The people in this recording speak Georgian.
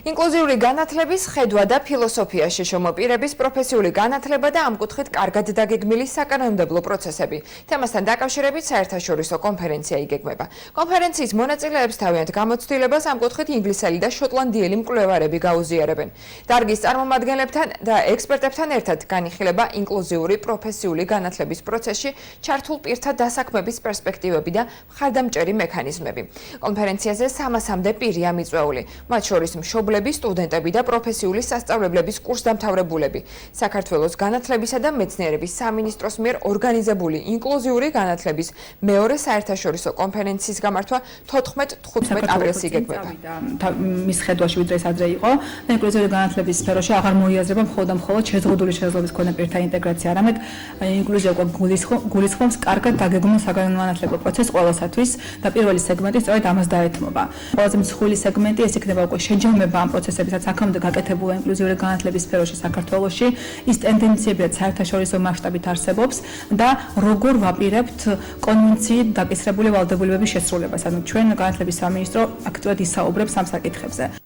ინკლუზიური განათლების ხედვა და ფილოსოფიაში შემოპირების პროფესიული განათლება და ამ კუთხით კარგად დაგეგმილი საკანონმდებლო პროცესები. თემასთან დაკავშირებით საერთაშორისო კონფერენცია იგეგმება. კონფერენციის მონაწილეებს თავიანთ გამოცდილებას ამ კუთხით ინგლისელი და შოტლანდიელი მკვლევარები გაუზიარებენ. დარგის წარმომადგენლებთან და ექსპერტებთან ერთად განიხილება ინკლუზიური პროფესიული განათლების პროცესში ჩართულ პირთა დასაქმების პერსპექტივები და მხარდამჭერი მექანიზმები. კონფერენციაზე 300-მდე პირია მიწვეული, მათ შორის მშობლები, სტუდენტები და პროფესიული სასწავლებლების კურსდამთავრებულები. საქართველოს განათლებისა და მეცნიერების სამინისტროს მიერ ორგანიზებული ინკლუზიური განათლების მეორე საერთაშორისო კონფერენციის გამართვა 14-15 აპრილს იგეგმება. მის ხედვაში ვიდრე ეს ადრე იყო, და ინკლუზიური განათლების სფეროში აღარ მოიაზრება მხოლოდ შეზღუდული შესაძლებლობის მქონე პირთა ინტეგრაცია, არამედ ინკლუზია გულისხმობს კარგად დაგეგმილ საგანმანათლებლო პროცესს ყველასათვის და პირველი სეგმენტი სწორედ ამას დაეთმობა. ყველაზე მსხვილი სეგმენტი ეს იქნება უკვე შეჯამება ამ პროცესებისაც აქამდე გაკეთებულა ინკლუზიური განათლების სფეროში საქართველოში, ის ტენდენციებიც საერთაშორისო მასშტაბით არსებობს და როგორ ვაპირებთ კონვენციით დაკისრებული ვალდებულებების შესრულებას. ანუ ჩვენ განათლების სამინისტრო აქტიურად ისაუბრებს ამ საკითხებზე.